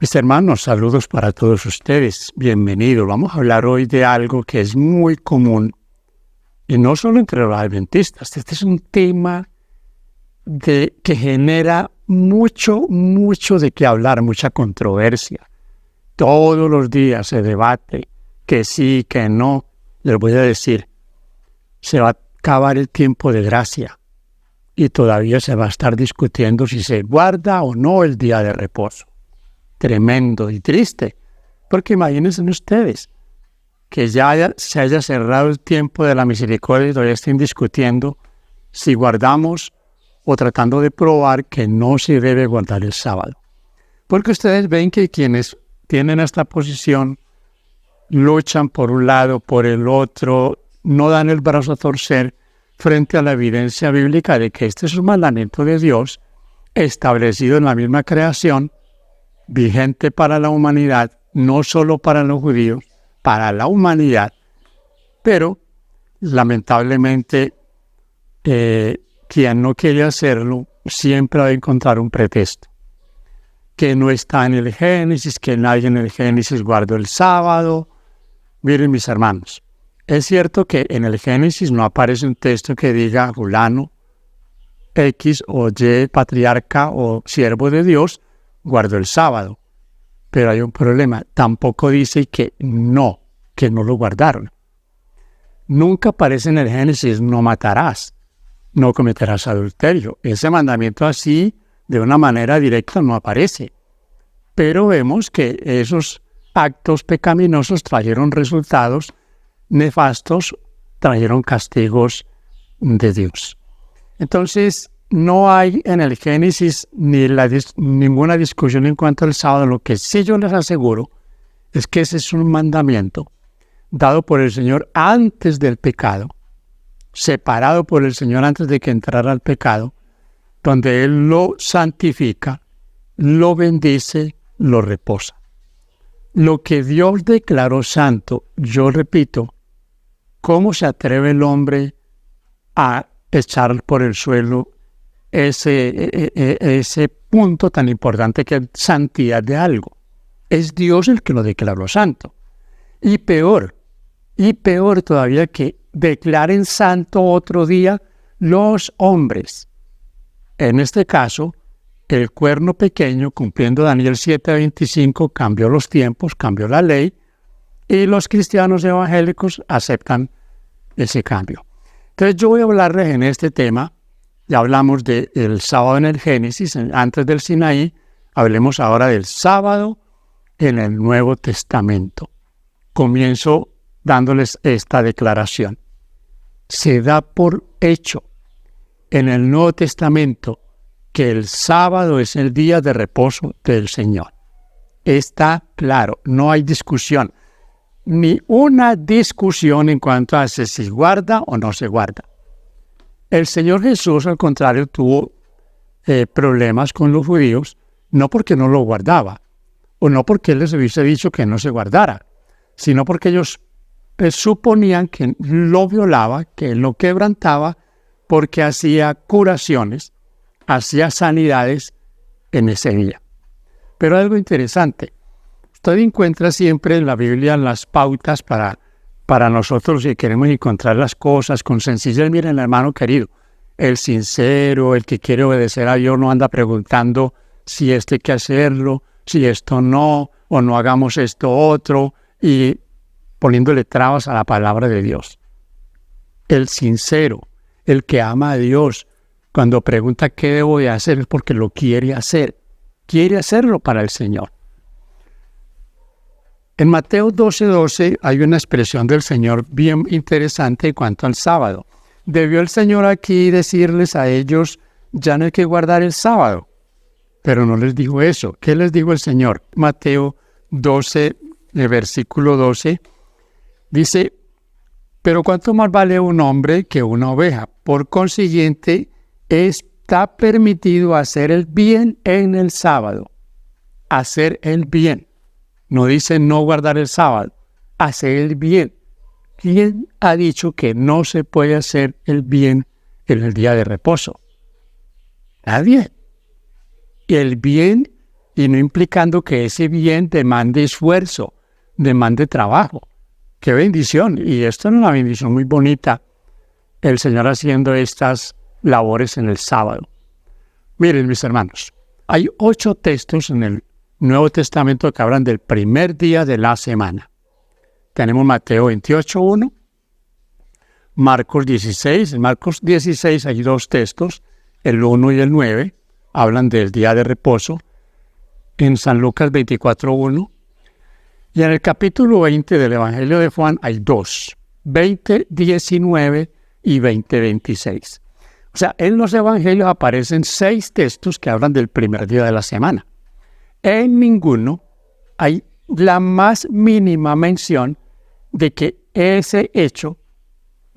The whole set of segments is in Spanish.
Mis hermanos, saludos para todos ustedes. Bienvenidos. Vamos a hablar hoy de algo que es muy común, y no solo entre los adventistas. Este es un tema que genera mucho de qué hablar, mucha controversia. Todos los días se debate que sí, que no. Les voy a decir, se va a acabar el tiempo de gracia y todavía se va a estar discutiendo si se guarda o no el día de reposo. Tremendo y triste, porque imagínense ustedes que ya se haya cerrado el tiempo de la misericordia y todavía estén discutiendo si guardamos o tratando de probar que no se debe guardar el sábado. Porque ustedes ven que quienes tienen esta posición luchan por un lado, por el otro, no dan el brazo a torcer frente a la evidencia bíblica de que este es un mandamiento de Dios establecido en la misma creación, vigente para la humanidad, no solo para los judíos, para la humanidad, pero lamentablemente quien no quiere hacerlo siempre va a encontrar un pretexto, que no está en el Génesis, que nadie en el Génesis guardó el sábado. Miren, mis hermanos, es cierto que en el Génesis no aparece un texto que diga fulano, X o Y, patriarca o siervo de Dios, guardó el sábado. Pero hay un problema, tampoco dice que no lo guardaron. Nunca aparece en el Génesis, no matarás, no cometerás adulterio. Ese mandamiento así, de una manera directa, no aparece. Pero vemos que esos actos pecaminosos trajeron resultados nefastos, trajeron castigos de Dios. Entonces, no hay en el Génesis ninguna discusión en cuanto al sábado. Lo que sí yo les aseguro es que ese es un mandamiento dado por el Señor antes del pecado, separado por el Señor antes de que entrara al pecado, donde Él lo santifica, lo bendice, lo reposa. Lo que Dios declaró santo, yo repito, ¿cómo se atreve el hombre a echar por el suelo ese punto tan importante que es santidad de algo? Es Dios el que lo declaró santo. Y peor todavía, que declaren santo otro día los hombres. En este caso, el cuerno pequeño, cumpliendo Daniel 7:25, cambió los tiempos, cambió la ley, y los cristianos evangélicos aceptan ese cambio. Entonces yo voy a hablarles en este tema. Ya hablamos del sábado en el Génesis, antes del Sinaí. Hablemos ahora del sábado en el Nuevo Testamento. Comienzo dándoles esta declaración. Se da por hecho en el Nuevo Testamento que el sábado es el día de reposo del Señor. Está claro, no hay discusión, ni una discusión en cuanto a si se guarda o no se guarda. El Señor Jesús, al contrario, tuvo problemas con los judíos, no porque no lo guardaba, o no porque Él les hubiese dicho que no se guardara, sino porque ellos suponían que lo violaba, que lo quebrantaba, porque hacía curaciones, hacía sanidades en ese día. Pero algo interesante, usted encuentra siempre en la Biblia las pautas para nosotros si queremos encontrar las cosas con sencillez. Miren, hermano querido, el sincero, el que quiere obedecer a Dios, no anda preguntando si esto hay que hacerlo, si esto no, o no hagamos esto otro, y poniéndole trabas a la palabra de Dios. El sincero, el que ama a Dios, cuando pregunta qué debo de hacer, es porque lo quiere hacer. Quiere hacerlo para el Señor. En Mateo 12:12 hay una expresión del Señor bien interesante en cuanto al sábado. Debió el Señor aquí decirles a ellos, ya no hay que guardar el sábado. Pero no les dijo eso. ¿Qué les dijo el Señor? Mateo 12, versículo 12, dice, pero cuánto más vale un hombre que una oveja. Por consiguiente, está permitido hacer el bien en el sábado. Hacer el bien. No dice no guardar el sábado. Hacer el bien. ¿Quién ha dicho que no se puede hacer el bien en el día de reposo? Nadie. El bien y no implicando que ese bien demande esfuerzo, demande trabajo. ¡Qué bendición! Y esto es una bendición muy bonita, el Señor haciendo estas labores en el sábado. Miren, mis hermanos, hay 8 textos en el Nuevo Testamento que hablan del primer día de la semana. Tenemos Mateo 28:1, Marcos 16. En Marcos 16 hay 2 textos, el 1 y el 9, hablan del día de reposo. En San Lucas 24:1. Y en el capítulo 20 del Evangelio de Juan hay 2, 20:19 y 20:26. O sea, en los evangelios aparecen 6 textos que hablan del primer día de la semana. En ninguno hay la más mínima mención de que ese hecho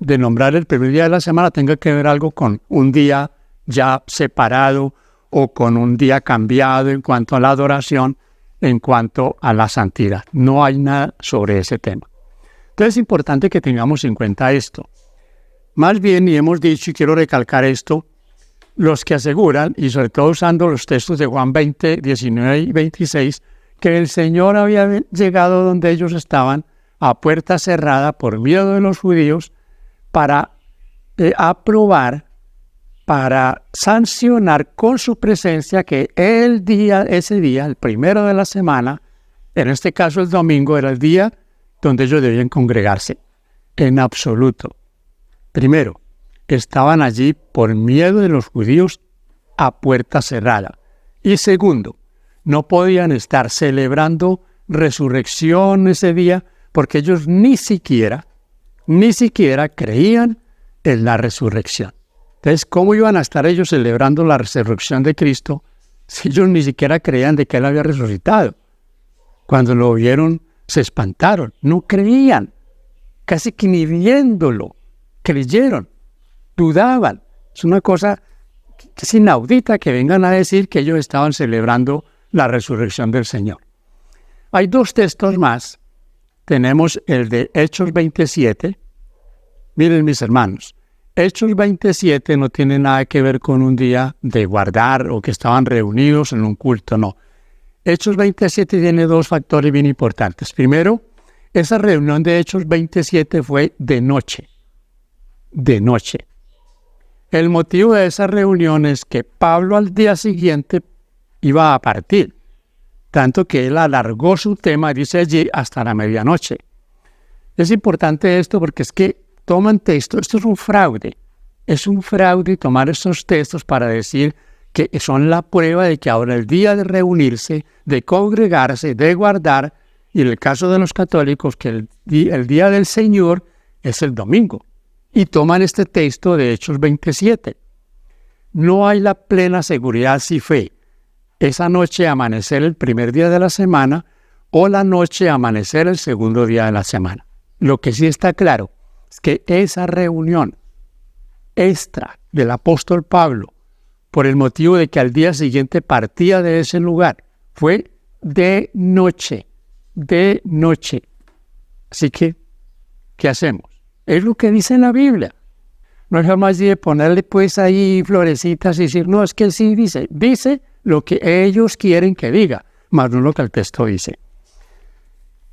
de nombrar el primer día de la semana tenga que ver algo con un día ya separado o con un día cambiado en cuanto a la adoración, en cuanto a la santidad. No hay nada sobre ese tema. Entonces es importante que tengamos en cuenta esto. Más bien, y hemos dicho, y quiero recalcar esto, los que aseguran, y sobre todo usando los textos de Juan 20, 19 y 26, que el Señor había llegado donde ellos estaban a puerta cerrada por miedo de los judíos para aprobar, para sancionar con su presencia que ese día, el primero de la semana, en este caso el domingo, era el día donde ellos debían congregarse. En absoluto. Primero, estaban allí por miedo de los judíos a puerta cerrada. Y segundo, no podían estar celebrando resurrección ese día porque ellos ni siquiera creían en la resurrección. Entonces, ¿cómo iban a estar ellos celebrando la resurrección de Cristo si ellos ni siquiera creían de que Él había resucitado? Cuando lo vieron, se espantaron, no creían, casi que ni viéndolo, creyeron, dudaban. Es una cosa que es inaudita que vengan a decir que ellos estaban celebrando la resurrección del Señor. Hay 2 textos más. Tenemos el de Hechos 27. Miren, mis hermanos, Hechos 27 no tiene nada que ver con un día de guardar o que estaban reunidos en un culto, no. Hechos 27 tiene 2 factores bien importantes. Primero, esa reunión de Hechos 27 fue de noche. De noche. El motivo de esa reunión es que Pablo al día siguiente iba a partir, tanto que él alargó su tema, dice allí, hasta la medianoche. Es importante esto porque es que toman textos, esto es un fraude tomar estos textos para decir que son la prueba de que ahora el día de reunirse, de congregarse, de guardar, y en el caso de los católicos, que el día del Señor es el domingo. Y toman este texto de Hechos 27. No hay la plena seguridad si fue esa noche amanecer el primer día de la semana o la noche amanecer el segundo día de la semana. Lo que sí está claro es que esa reunión extra del apóstol Pablo, por el motivo de que al día siguiente partía de ese lugar, fue de noche. De noche. Así que, ¿qué hacemos? Es lo que dice la Biblia. No es jamás de ponerle pues ahí florecitas y decir, no, es que sí dice lo que ellos quieren que diga, más no lo que el texto dice.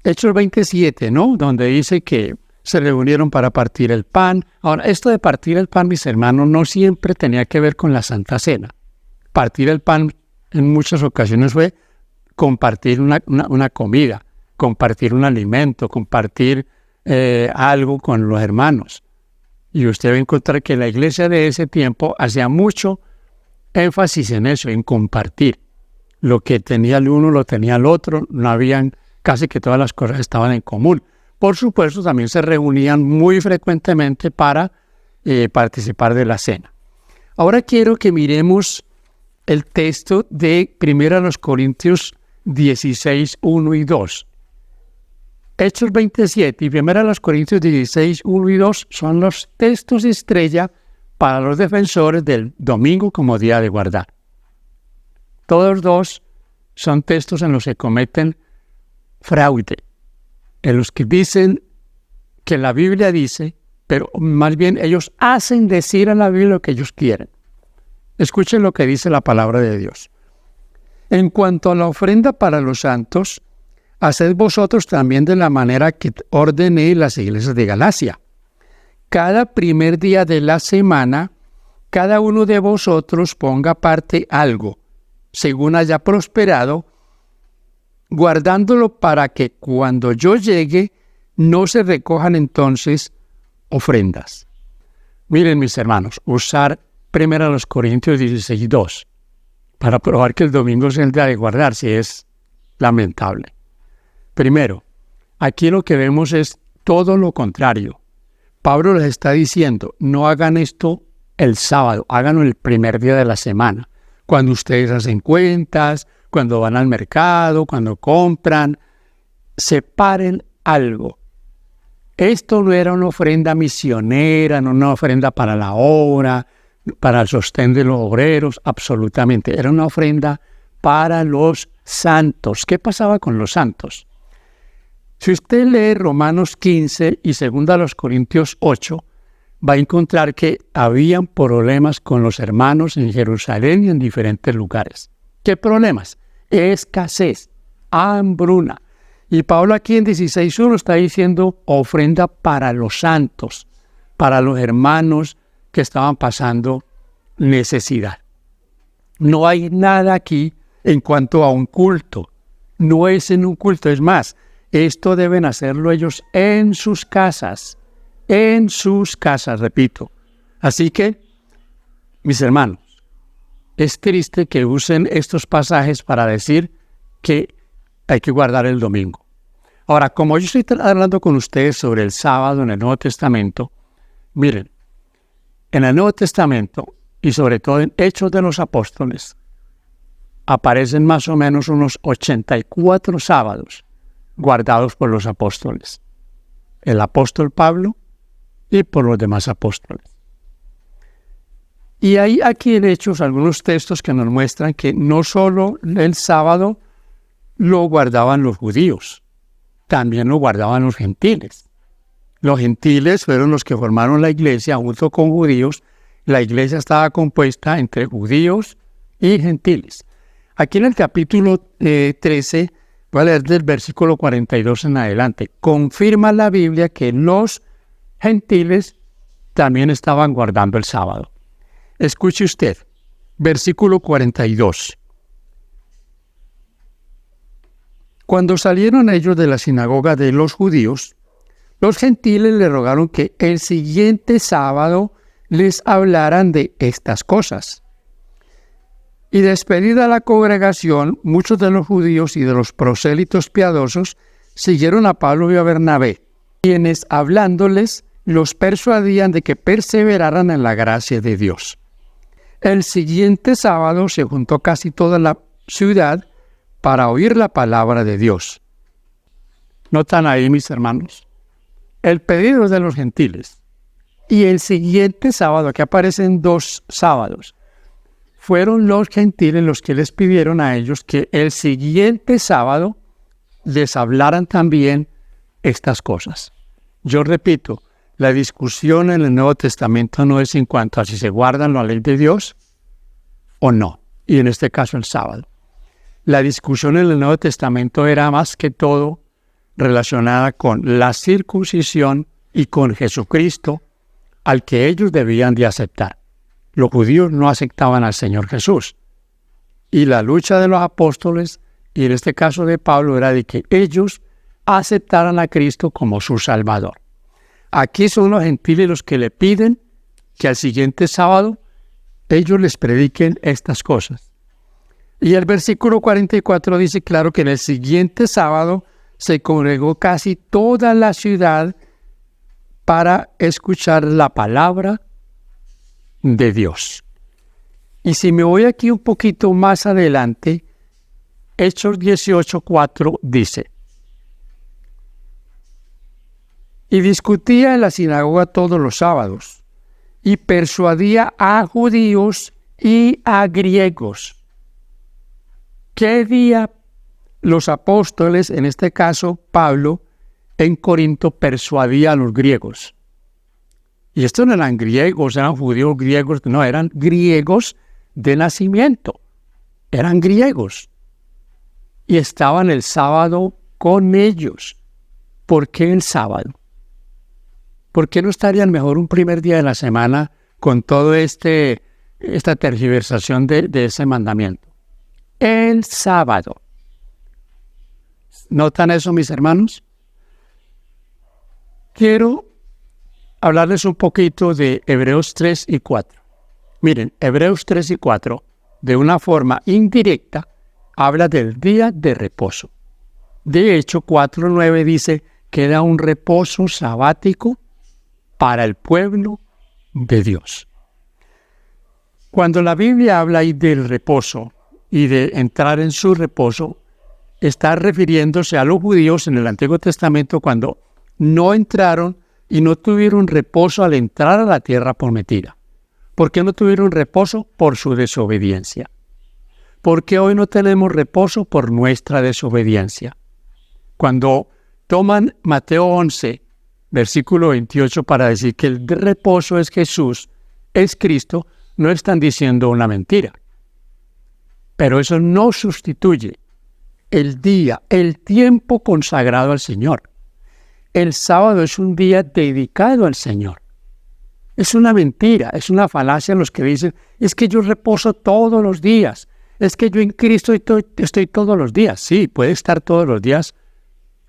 Hechos 27, ¿no? Donde dice que se reunieron para partir el pan. Ahora, esto de partir el pan, mis hermanos, no siempre tenía que ver con la Santa Cena. Partir el pan en muchas ocasiones fue compartir una comida, compartir un alimento, compartir algo con los hermanos. Y usted va a encontrar que la iglesia de ese tiempo hacía mucho énfasis en eso, en compartir. Lo que tenía el uno lo tenía el otro, no habían, casi que todas las cosas estaban en común. Por supuesto, también se reunían muy frecuentemente para participar de la cena. Ahora quiero que miremos el texto de 1 Corintios 16, 1 y 2. Hechos 27 y 1 Corintios 16, 1 y 2 son los textos estrella para los defensores del domingo como día de guardar. Todos 2 son textos en los que cometen fraude, en los que dicen que la Biblia dice, pero más bien ellos hacen decir a la Biblia lo que ellos quieren. Escuchen lo que dice la palabra de Dios. En cuanto a la ofrenda para los santos, haced vosotros también de la manera que ordené las iglesias de Galacia. Cada primer día de la semana, cada uno de vosotros ponga aparte algo, según haya prosperado, guardándolo para que cuando yo llegue, no se recojan entonces ofrendas. Miren, mis hermanos, usar 1 Corintios 16:2 para probar que el domingo es el día de guardarse es lamentable. Primero, aquí lo que vemos es todo lo contrario. Pablo les está diciendo, no hagan esto el sábado, háganlo el primer día de la semana, cuando ustedes hacen cuentas, cuando van al mercado, cuando compran, separen algo. Esto no era una ofrenda misionera, no una ofrenda para la obra, para el sostén de los obreros, absolutamente. Era una ofrenda para los santos. ¿Qué pasaba con los santos? Si usted lee Romanos 15 y 2 Corintios 8, va a encontrar que habían problemas con los hermanos en Jerusalén y en diferentes lugares. ¿Qué problemas? Escasez, hambruna. Y Pablo aquí en 16:1 está diciendo ofrenda para los santos, para los hermanos que estaban pasando necesidad. No hay nada aquí en cuanto a un culto. No es en un culto, es más, esto deben hacerlo ellos en sus casas, repito. Así que, mis hermanos, es triste que usen estos pasajes para decir que hay que guardar el domingo. Ahora, como yo estoy hablando con ustedes sobre el sábado en el Nuevo Testamento, miren, en el Nuevo Testamento y sobre todo en Hechos de los Apóstoles, aparecen más o menos unos 84 sábados guardados por los apóstoles. El apóstol Pablo y por los demás apóstoles. Y hay aquí en Hechos algunos textos que nos muestran que no solo el sábado lo guardaban los judíos, también lo guardaban los gentiles. Los gentiles fueron los que formaron la iglesia junto con judíos. La iglesia estaba compuesta entre judíos y gentiles. Aquí en el capítulo 13, voy a leer del versículo 42 en adelante, confirma la Biblia que los gentiles también estaban guardando el sábado. Escuche usted, versículo 42. Cuando salieron ellos de la sinagoga de los judíos, los gentiles le rogaron que el siguiente sábado les hablaran de estas cosas. Y despedida la congregación, muchos de los judíos y de los prosélitos piadosos siguieron a Pablo y a Bernabé, quienes hablándoles los persuadían de que perseveraran en la gracia de Dios. El siguiente sábado se juntó casi toda la ciudad para oír la palabra de Dios. ¿Notan ahí, mis hermanos? El pedido de los gentiles. Y el siguiente sábado, aquí aparecen 2 sábados, fueron los gentiles los que les pidieron a ellos que el siguiente sábado les hablaran también estas cosas. Yo repito, la discusión en el Nuevo Testamento no es en cuanto a si se guardan la ley de Dios o no, y en este caso el sábado. La discusión en el Nuevo Testamento era más que todo relacionada con la circuncisión y con Jesucristo, al que ellos debían de aceptar. Los judíos no aceptaban al Señor Jesús. Y la lucha de los apóstoles, y en este caso de Pablo, era de que ellos aceptaran a Cristo como su Salvador. Aquí son los gentiles los que le piden que al siguiente sábado ellos les prediquen estas cosas. Y el versículo 44 dice claro que en el siguiente sábado se congregó casi toda la ciudad para escuchar la palabra de Dios. Y si me voy aquí un poquito más adelante, Hechos 18:4 dice: y discutía en la sinagoga todos los sábados, y persuadía a judíos y a griegos. ¿Qué día los apóstoles, en este caso Pablo, en Corinto persuadía a los griegos? Y estos no eran griegos, eran judíos griegos, no, eran griegos de nacimiento, eran griegos. y estaban el sábado con ellos. ¿Por qué el sábado? ¿Por qué no estarían mejor un primer día de la semana con todo esta tergiversación de ese mandamiento? El sábado. ¿Notan eso, mis hermanos? Quiero hablarles un poquito de Hebreos 3 y 4. Miren, Hebreos 3 y 4, de una forma indirecta, habla del día de reposo. De hecho, 4:9 dice que era un reposo sabático para el pueblo de Dios. Cuando la Biblia habla ahí del reposo y de entrar en su reposo, está refiriéndose a los judíos en el Antiguo Testamento cuando no entraron y no tuvieron reposo al entrar a la tierra prometida. ¿Por qué no tuvieron reposo? Por su desobediencia. ¿Por qué hoy no tenemos reposo? Por nuestra desobediencia. Cuando toman Mateo 11, versículo 28, para decir que el reposo es Jesús, es Cristo, no están diciendo una mentira. Pero eso no sustituye el día, el tiempo consagrado al Señor. El sábado es un día dedicado al Señor. Es una mentira, es una falacia los que dicen, es que yo reposo todos los días, es que yo en Cristo estoy todos los días. Sí, puede estar todos los días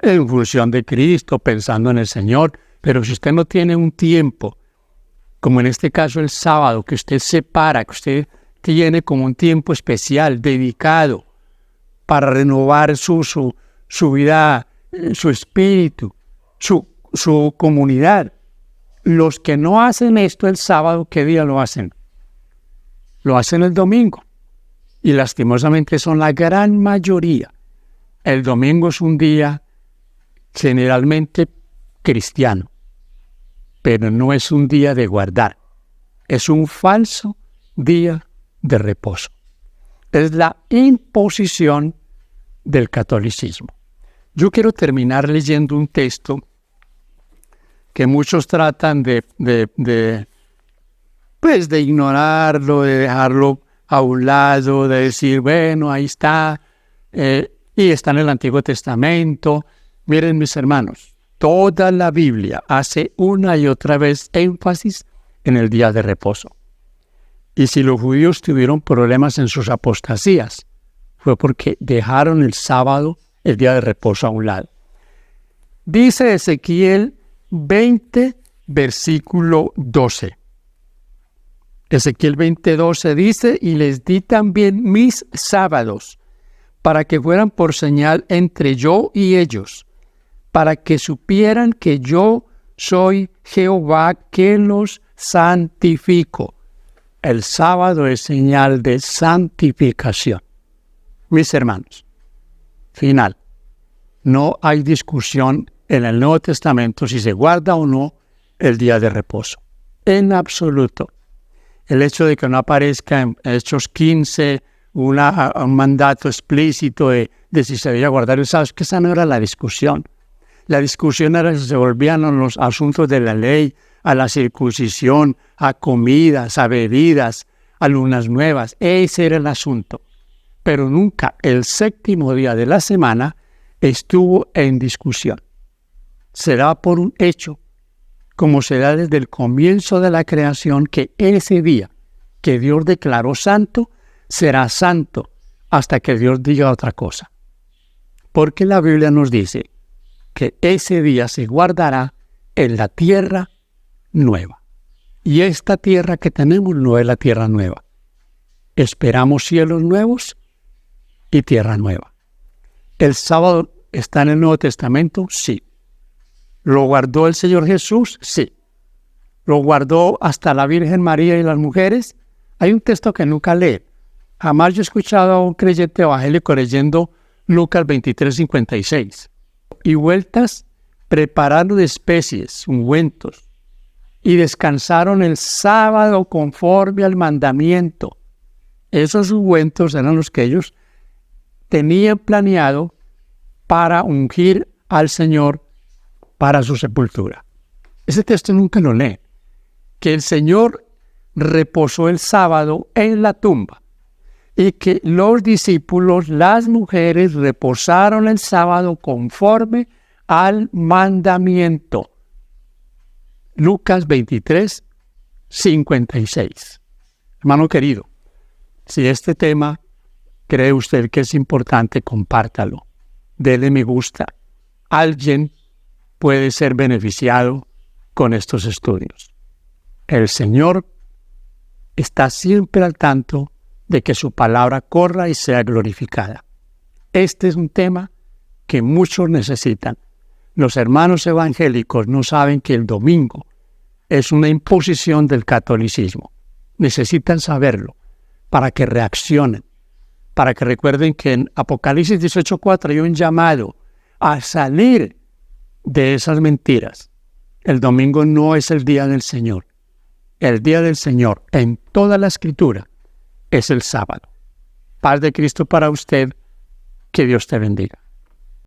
en función de Cristo, pensando en el Señor, pero si usted no tiene un tiempo, como en este caso el sábado, que usted separa, que usted tiene como un tiempo especial, dedicado, para renovar su vida, su espíritu, su comunidad. Los que no hacen esto el sábado, ¿qué día lo hacen? Lo hacen el domingo. Y lastimosamente son la gran mayoría. El domingo es un día generalmente cristiano, pero no es un día de guardar. Es un falso día de reposo. Es la imposición del catolicismo. Yo quiero terminar leyendo un texto que muchos tratan de ignorarlo, de dejarlo a un lado, de decir, bueno, ahí está, y está en el Antiguo Testamento. Miren, mis hermanos, toda la Biblia hace una y otra vez énfasis en el día de reposo. Y si los judíos tuvieron problemas en sus apostasías, fue porque dejaron el sábado, el día de reposo, a un lado. Dice Ezequiel 20, versículo 12. Ezequiel 20:12 dice, y les di también mis sábados, para que fueran por señal entre yo y ellos, para que supieran que yo soy Jehová que los santifico. El sábado es señal de santificación. Mis hermanos, final, no hay discusión en el Nuevo Testamento si se guarda o no el día de reposo. En absoluto. El hecho de que no aparezca en Hechos 15 un mandato explícito de si se debía guardar el sábado, es que esa no era la discusión. La discusión era si se volvían a los asuntos de la ley, a la circuncisión, a comidas, a bebidas, a lunas nuevas. Ese era el asunto. Pero nunca el séptimo día de la semana estuvo en discusión. Será por un hecho, como se da desde el comienzo de la creación, que ese día que Dios declaró santo, será santo hasta que Dios diga otra cosa. Porque la Biblia nos dice que ese día se guardará en la tierra nueva. Y esta tierra que tenemos no es la tierra nueva. Esperamos cielos nuevos y tierra nueva. ¿El sábado está en el Nuevo Testamento? Sí. ¿Lo guardó el Señor Jesús? Sí. ¿Lo guardó hasta la Virgen María y las mujeres? Hay un texto que nunca lee. Jamás yo he escuchado a un creyente evangélico leyendo Lucas 23:56. Y vueltas prepararon especies, ungüentos, y descansaron el sábado conforme al mandamiento. Esos ungüentos eran los que ellos tenían planeado para ungir al Señor para su sepultura. Ese texto nunca lo lee. Que el Señor reposó el sábado en la tumba. y que los discípulos, las mujeres, reposaron el sábado conforme al mandamiento. Lucas 23, 56. Hermano querido, si este tema cree usted que es importante, compártalo. Dele me gusta. Alguien puede ser beneficiado con estos estudios. El Señor está siempre al tanto de que su palabra corra y sea glorificada. Este es un tema que muchos necesitan. Los hermanos evangélicos no saben que el domingo es una imposición del catolicismo. Necesitan saberlo para que reaccionen, para que recuerden que en Apocalipsis 18:4 hay un llamado a salir de esas mentiras. El domingo no es el día del Señor. El día del Señor en toda la Escritura es el sábado. Paz de Cristo para usted. Que Dios te bendiga.